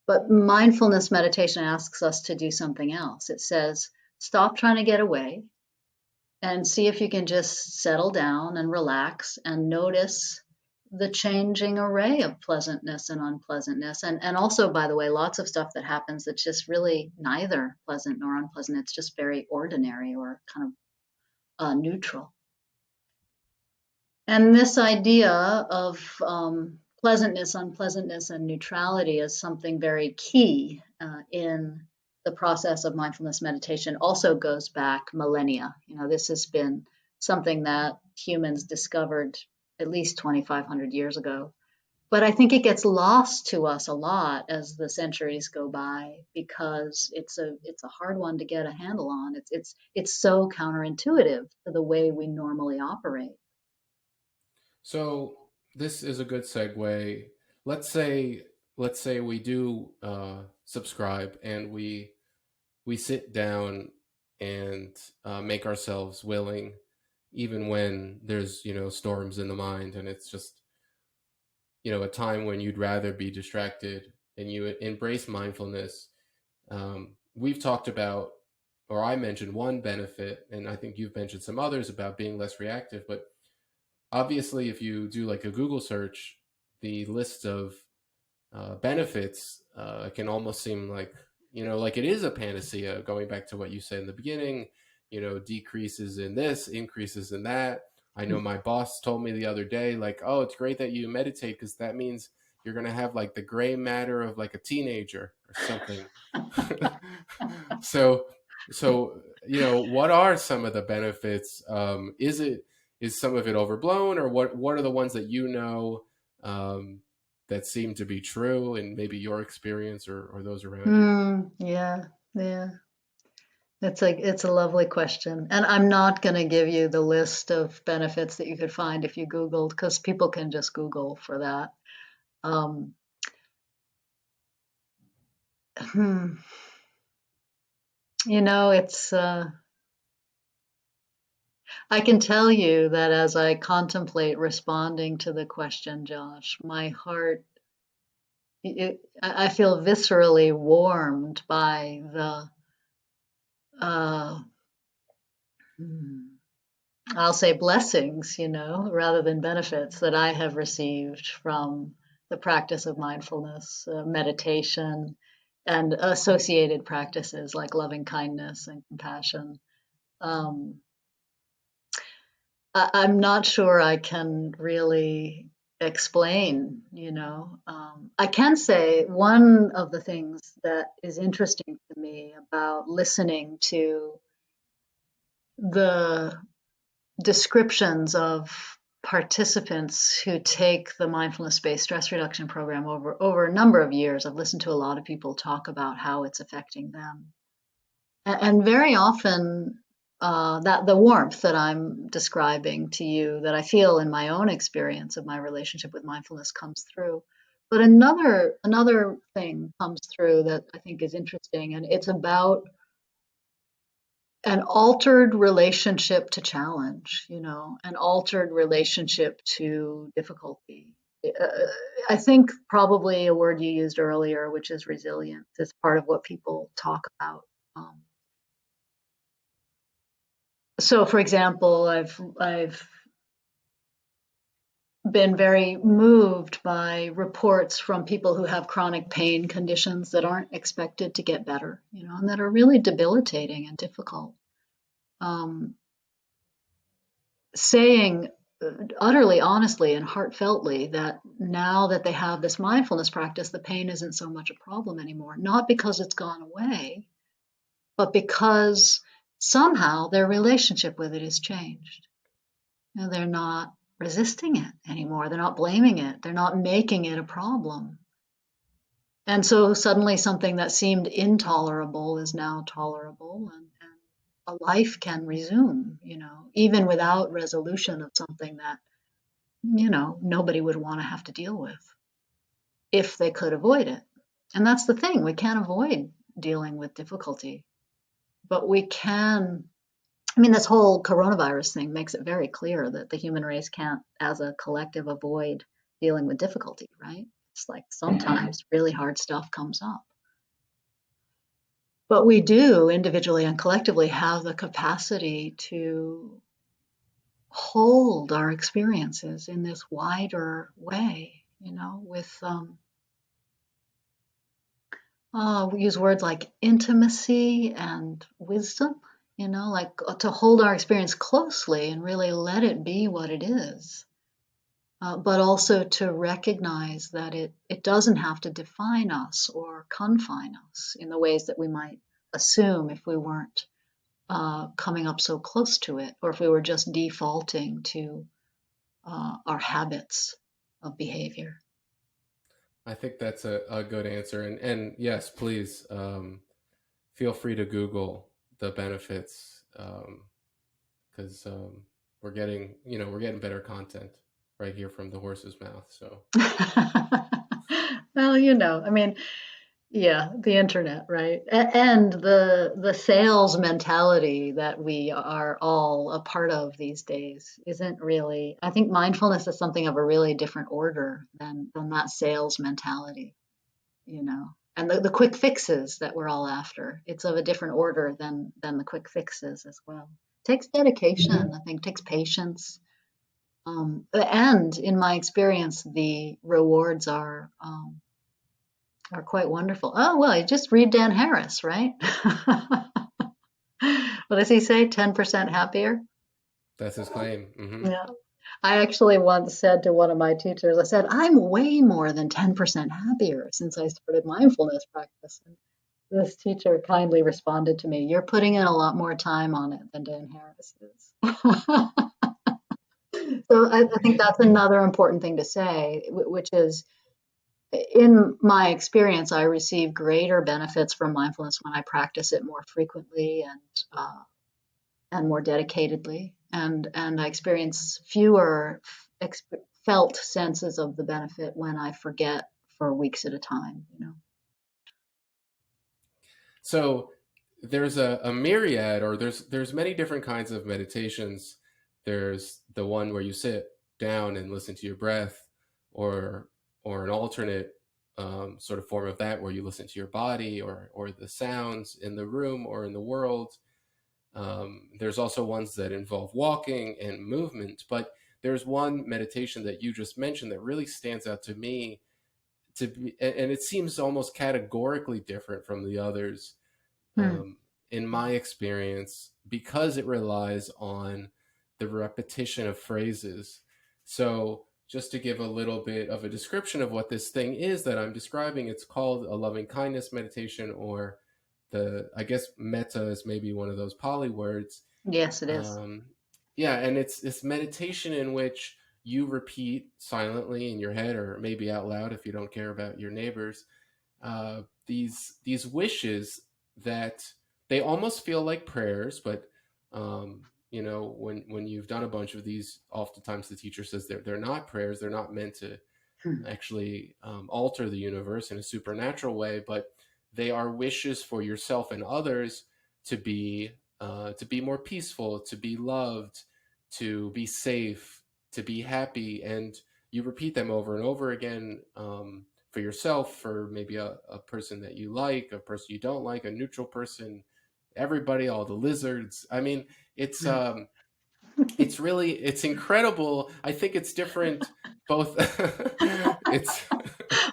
But mindfulness meditation asks us to do something else. It says, stop trying to get away and see if you can just settle down and relax and notice the changing array of pleasantness and unpleasantness. And also, by the way, lots of stuff that happens that's just really neither pleasant nor unpleasant. It's just very ordinary or kind of neutral. And this idea of pleasantness, unpleasantness, and neutrality is something very key in the process of mindfulness meditation. Also goes back millennia. This has been something that humans discovered at least 2,500 years ago. But I think it gets lost to us a lot as the centuries go by because it's a hard one to get a handle on. It's so counterintuitive to the way we normally operate. So this is a good segue. Let's say we do subscribe and we sit down and make ourselves willing, even when there's storms in the mind, and it's just a time when you'd rather be distracted, and you embrace mindfulness. We've talked about, or I mentioned one benefit, and I think you've mentioned some others about being less reactive, but obviously if you do like a Google search, the list of benefits can almost seem like like it is a panacea, going back to what you said in the beginning, decreases in this, increases in that. I know my boss told me the other day, like, oh, it's great that you meditate because that means you're going to have like the gray matter of like a teenager or something. so what are some of the benefits? Is some of it overblown, or what are the ones that that seem to be true in maybe your experience or those around you? Yeah, yeah. It's a lovely question. And I'm not going to give you the list of benefits that you could find if you Googled, because people can just Google for that. Um, hmm. It's, I can tell you that as I contemplate responding to the question, Josh, my heart, I feel viscerally warmed by the, uh, hmm, I'll say blessings, rather than benefits that I have received from the practice of mindfulness, meditation, and associated practices like loving kindness and compassion. Um, I'm not sure I can really explain. I can say one of the things that is interesting to me about listening to the descriptions of participants who take the mindfulness-based stress reduction program over a number of years. I've listened to a lot of people talk about how it's affecting them. And very often, that the warmth that I'm describing to you, that I feel in my own experience of my relationship with mindfulness, comes through. But another thing comes through that I think is interesting, and it's about an altered relationship to challenge, an altered relationship to difficulty. Uh, I think probably a word you used earlier, which is resilience, is part of what people talk about. Um, so, for example, I've been very moved by reports from people who have chronic pain conditions that aren't expected to get better, and that are really debilitating and difficult. Um, Saying utterly honestly and heartfeltly that now that they have this mindfulness practice, the pain isn't so much a problem anymore, not because it's gone away, but because somehow their relationship with it has changed. They're not resisting it anymore. They're not blaming it. They're not making it a problem. And so suddenly something that seemed intolerable is now tolerable, and a life can resume, even without resolution of something that, nobody would want to have to deal with if they could avoid it. And that's the thing. We can't avoid dealing with difficulty, but we can. I mean, this whole coronavirus thing makes it very clear that the human race can't, as a collective, avoid dealing with difficulty, right? It's like sometimes really hard stuff comes up. But we do, individually and collectively, have the capacity to hold our experiences in this wider way, with, we use words like intimacy and wisdom, like to hold our experience closely and really let it be what it is. But also to recognize that it doesn't have to define us or confine us in the ways that we might assume if we weren't coming up so close to it, or if we were just defaulting to our habits of behavior. I think that's a good answer. And yes, please feel free to Google the benefits, because we're getting better content right here from the horse's mouth. So Well, I mean, yeah, the internet, right? And the sales mentality that we are all a part of these days isn't really. I think mindfulness is something of a really different order than that sales mentality, And the quick fixes that we're all after, it's of a different order than the quick fixes as well. It takes dedication, I think, takes patience. And in my experience, the rewards are quite wonderful. Oh, well, you just read Dan Harris, right? What does he say? 10% happier? that's his claim. Hmm. Yeah. I actually once said to one of my teachers, I said, I'm way more than 10% happier since I started mindfulness practice. And this teacher kindly responded to me, you're putting in a lot more time on it than Dan Harris is. So I think that's another important thing to say, which is, in my experience, I receive greater benefits from mindfulness when I practice it more frequently and more dedicatedly, and I experience fewer felt senses of the benefit when I forget for weeks at a time. So there's a myriad, or there's many different kinds of meditations. There's the one where you sit down and listen to your breath, or an alternate sort of form of that where you listen to your body, or the sounds in the room or in the world. There's also ones that involve walking and movement, but there's one meditation that you just mentioned that really stands out to me, and it seems almost categorically different from the others, Hmm. in my experience, because it relies on the repetition of phrases. So, just to give a little bit of a description of what this thing is that I'm describing, it's called a loving kindness meditation, or I guess metta is maybe one of those Pali words. Yes, it is. Um, yeah, and it's this meditation in which you repeat silently in your head, or maybe out loud if you don't care about your neighbors, these wishes that they almost feel like prayers, but when you've done a bunch of these, oftentimes the teacher says they're not prayers. They're not meant to Hmm. actually alter the universe in a supernatural way, but they are wishes for yourself and others to be more peaceful, to be loved, to be safe, to be happy, and you repeat them over and over again, for yourself, for maybe a person that you like, a person you don't like, a neutral person, everybody, all the lizards. I mean, it's it's incredible. I think it's different both. It's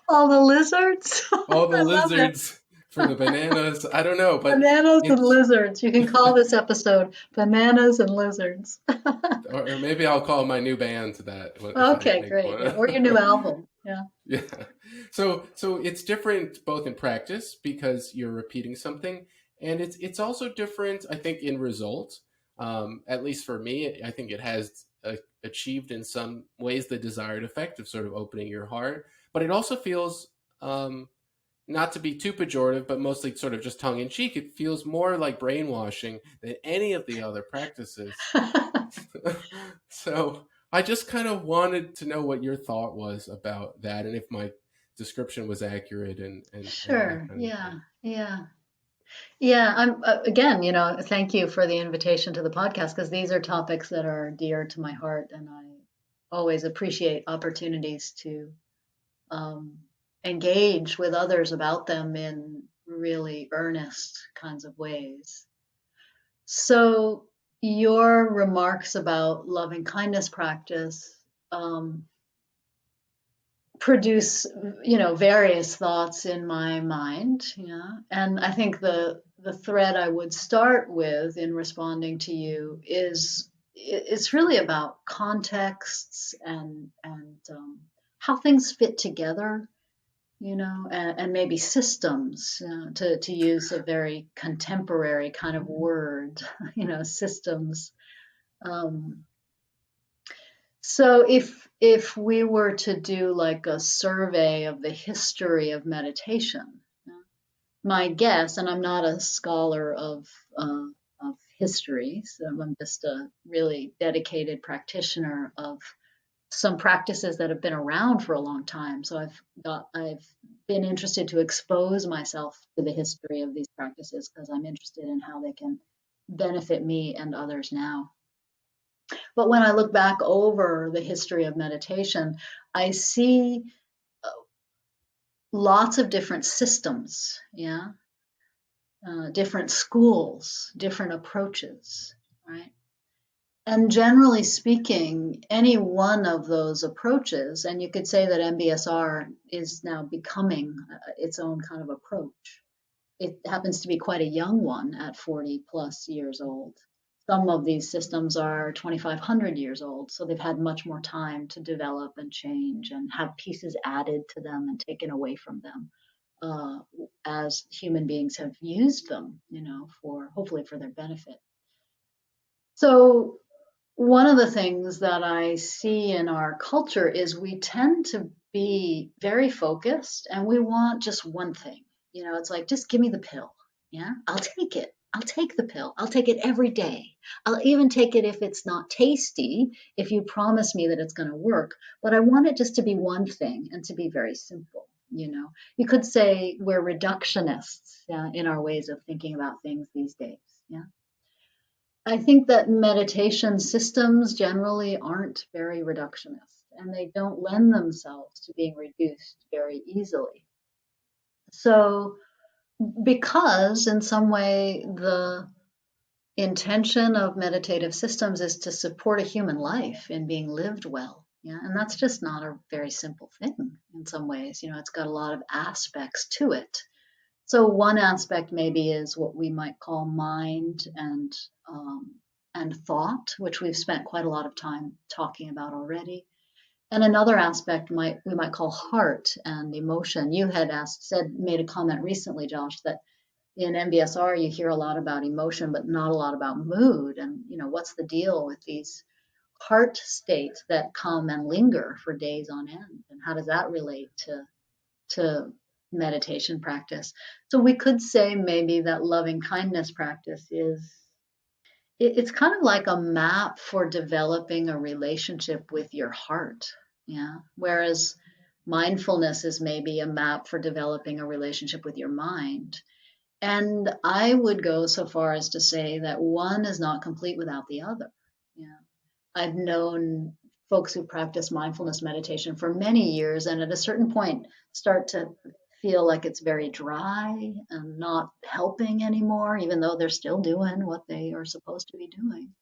All the lizards. all the I love it. lizards for the bananas. I don't know, but Bananas and it's, lizards. You can call this episode Bananas and Lizards. or maybe I'll call my new band that if I Okay, make great. Yeah. one. Or your new album. Yeah. Yeah. So it's different both in practice because you're repeating something, and it's also different, I think, in result. At least for me, I think it has achieved in some ways the desired effect of sort of opening your heart, but it also feels, not to be too pejorative, but mostly sort of just tongue in cheek. It feels more like brainwashing than any of the other practices. So I just kind of wanted to know what your thought was about that, and if my description was accurate, and that Sure. kind of Yeah. thing. Yeah. Yeah. I'm again, thank you for the invitation to the podcast because these are topics that are dear to my heart, and I always appreciate opportunities to um, engage with others about them in really earnest kinds of ways. So, your remarks about loving kindness practice um, produce, various thoughts in my mind. Yeah, and I think the thread I would start with in responding to you is it's really about contexts and how things fit together, and maybe systems, to use a very contemporary kind of word, systems. Um, so if we were to do like a survey of the history of meditation, my guess, and I'm not a scholar of history, so I'm just a really dedicated practitioner of some practices that have been around for a long time. So I've been interested to expose myself to the history of these practices because I'm interested in how they can benefit me and others now. But when I look back over the history of meditation, I see lots of different systems, yeah, different schools, different approaches, right? And generally speaking, any one of those approaches, and you could say that MBSR is now becoming its own kind of approach. It happens to be quite a young one at 40 plus years old. Some of these systems are 2,500 years old, so they've had much more time to develop and change and have pieces added to them and taken away from them uh, as human beings have used them, for hopefully for their benefit. So one of the things that I see in our culture is we tend to be very focused and we want just one thing. It's like, just give me the pill. Yeah, I'll take it. I'll take the pill. I'll take it every day. I'll even take it if it's not tasty, if you promise me that it's going to work. But I want it just to be one thing and to be very simple. You could say we're reductionists, in our ways of thinking about things these days. Yeah. I think that meditation systems generally aren't very reductionist and they don't lend themselves to being reduced very easily. So, because in some way the intention of meditative systems is to support a human life in being lived well. Yeah, and that's just not a very simple thing in some ways. It's got a lot of aspects to it. So one aspect maybe is what we might call mind and thought, which we've spent quite a lot of time talking about already. And another aspect we might call heart and emotion. You had made a comment recently, Josh, that in MBSR you hear a lot about emotion, but not a lot about mood. And what's the deal with these heart states that come and linger for days on end. And how does that relate to meditation practice? So we could say maybe that loving kindness practice is it's kind of like a map for developing a relationship with your heart. Yeah. Whereas mindfulness is maybe a map for developing a relationship with your mind. And I would go so far as to say that one is not complete without the other. Yeah. I've known folks who practice mindfulness meditation for many years, and at a certain point start to feel like it's very dry and not helping anymore, even though they're still doing what they are supposed to be doing.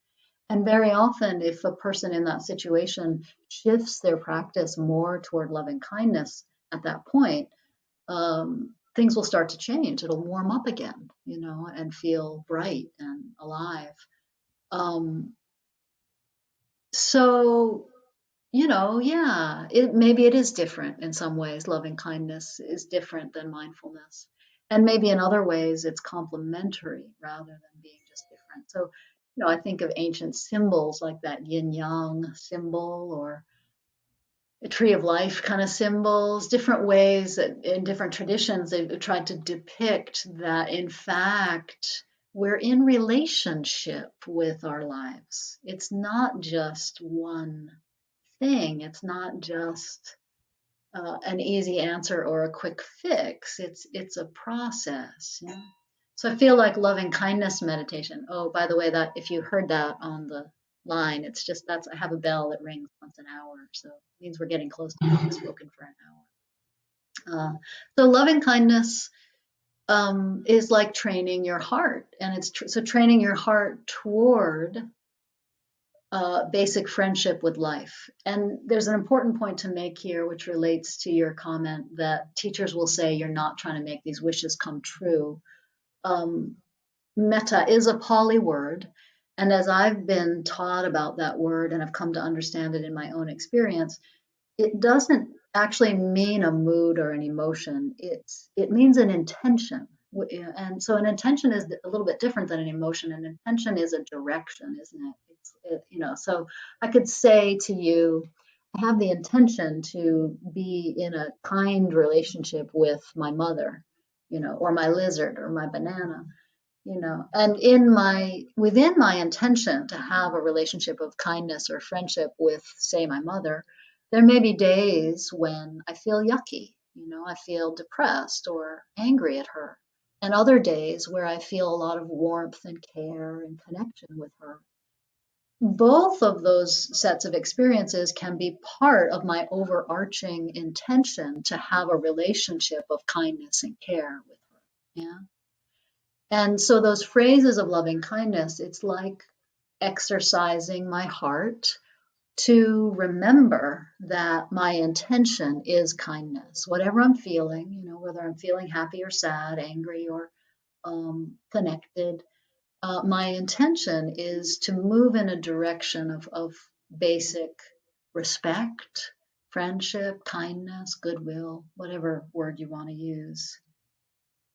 And very often, if a person in that situation shifts their practice more toward loving kindness at that point, things will start to change. It'll warm up again, and feel bright and alive. Um, so yeah, maybe it is different in some ways. Loving kindness is different than mindfulness. And maybe in other ways it's complementary rather than being just different. So, I think of ancient symbols like that yin yang symbol or a tree of life kind of symbols, different ways that in different traditions they've tried to depict that in fact we're in relationship with our lives. It's not just one thing. It's not just an easy answer or a quick fix. It's a process. Yeah? So I feel like loving kindness meditation. Oh, by the way, that if you heard that on the line, it's just I have a bell that rings once an hour, so it means we're getting close to having spoken for an hour. So loving kindness is like training your heart, and so training your heart toward basic friendship with life. And there's an important point to make here, which relates to your comment that teachers will say you're not trying to make these wishes come true. Metta is a Pali word. And as I've been taught about that word and I've come to understand it in my own experience, it doesn't actually mean a mood or an emotion. It means an intention. And so an intention is a little bit different than an emotion. An intention is a direction, isn't it? So I could say to you, I have the intention to be in a kind relationship with my mother, or my lizard or my banana, and within my intention to have a relationship of kindness or friendship with, say, my mother, there may be days when I feel yucky, I feel depressed or angry at her, and other days where I feel a lot of warmth and care and connection with her. Both of those sets of experiences can be part of my overarching intention to have a relationship of kindness and care with her. Yeah. And so those phrases of loving kindness, it's like exercising my heart to remember that my intention is kindness. Whatever I'm feeling, whether I'm feeling happy or sad, angry or connected, my intention is to move in a direction of basic respect, friendship, kindness, goodwill, whatever word you want to use.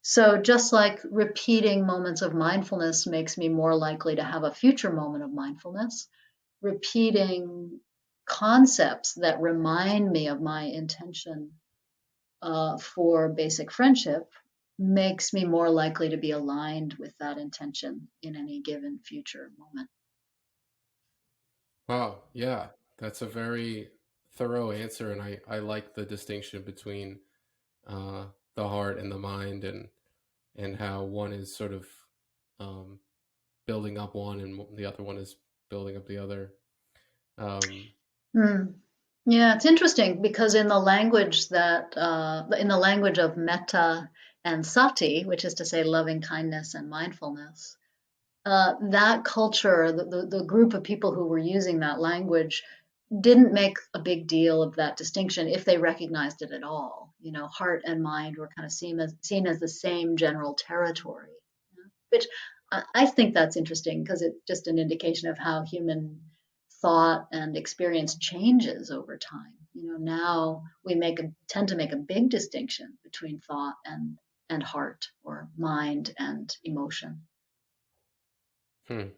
So just like repeating moments of mindfulness makes me more likely to have a future moment of mindfulness, repeating concepts that remind me of my intention for basic friendship makes me more likely to be aligned with that intention in any given future moment. Wow, yeah, that's a very thorough answer, and I like the distinction between uh, the heart and the mind, and how one is sort of um, building up one, and the other one is building up the other. Um, Mm. Yeah, it's interesting because in the language of metta and sati, which is to say loving kindness and mindfulness, that culture, the group of people who were using that language, didn't make a big deal of that distinction if they recognized it at all. Heart and mind were kind of seen as the same general territory, which I think that's interesting because it's just an indication of how human thought and experience changes over time. Now we tend to make a big distinction between thought and heart or mind and emotion. hmm.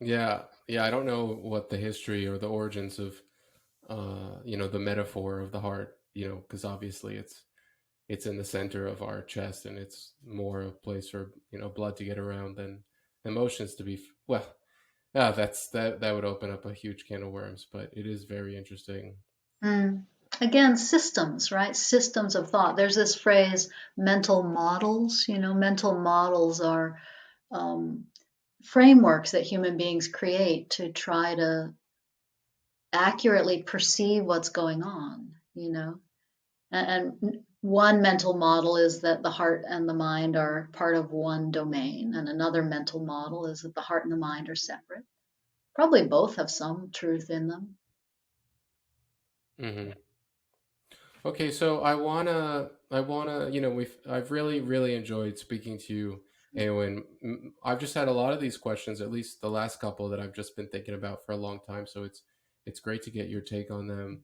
Yeah. Yeah, I don't know what the history or the origins of the metaphor of the heart, because obviously it's in the center of our chest, and it's more a place for blood to get around than emotions to be. Well, yeah, that would open up a huge can of worms, but it is very interesting. Mm. Again, systems, right? Systems of thought. There's this phrase, mental models. Mental models are um, frameworks that human beings create to try to accurately perceive what's going on. And one mental model is that the heart and the mind are part of one domain, and another mental model is that the heart and the mind are separate. Probably both have some truth in them. Hmm. Okay, so I wanna, I've really, really enjoyed speaking to you, Eowyn. I've just had a lot of these questions, at least the last couple that I've just been thinking about for a long time. So it's great to get your take on them.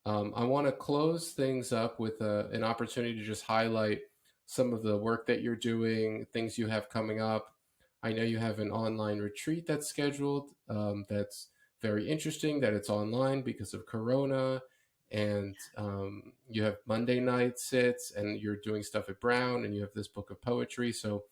I want to close things up with an opportunity to just highlight some of the work that you're doing, things you have coming up. I know you have an online retreat that's scheduled. That's very interesting that it's online because of Corona, and you have Monday night sits, and you're doing stuff at Brown, and you have this book of poetry. So,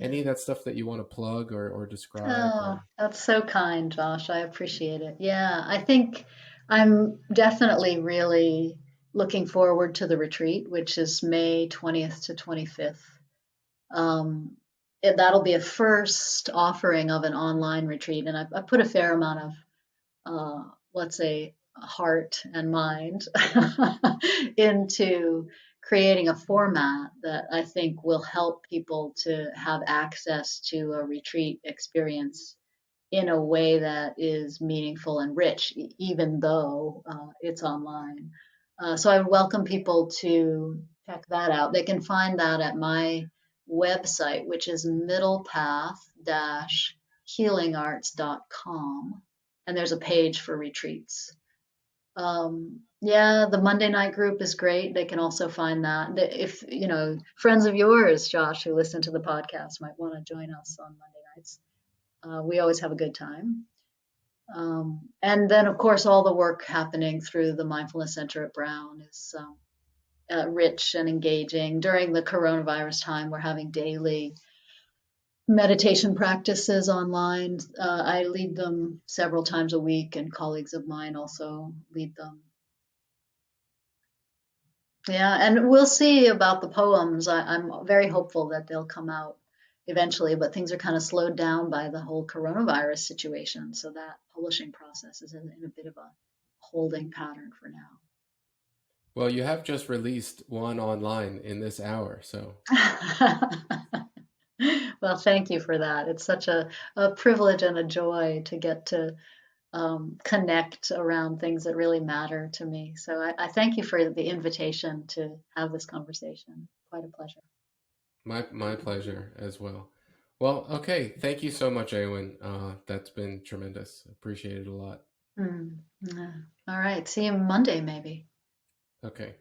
any of that stuff that you want to plug or describe, Oh, or that's so kind, Josh. I appreciate it. Yeah, I think I'm definitely really looking forward to the retreat, which is May 20th to 25th. Um, that'll be a first offering of an online retreat, and I put a fair amount of, let's say, heart and mind into creating a format that I think will help people to have access to a retreat experience in a way that is meaningful and rich, even though it's online. So I would welcome people to check that out. They can find that at my website, which is middlepath-healingarts.com. And there's a page for retreats. Yeah, the Monday night group is great. They can also find that. If, friends of yours, Josh, who listen to the podcast might want to join us on Monday nights. We always have a good time. And then, of course, all the work happening through the Mindfulness Center at Brown is rich and engaging. During the coronavirus time, we're having daily meditation practices online. I lead them several times a week, and colleagues of mine also lead them. Yeah, and we'll see about the poems. I'm very hopeful that they'll come out eventually, but things are kind of slowed down by the whole coronavirus situation. So that publishing process is in a bit of a holding pattern for well, you have just released one online in this hour, so. now. Well, thank you for that. It's such a privilege and a joy to get to connect around things that really matter to me. So I thank you for the invitation to have this conversation. Quite a pleasure. My pleasure as well. Well, okay. Thank you so much, Awen. That's been tremendous. Appreciate it a lot. Mm, yeah. All right. See you Monday, maybe. Okay.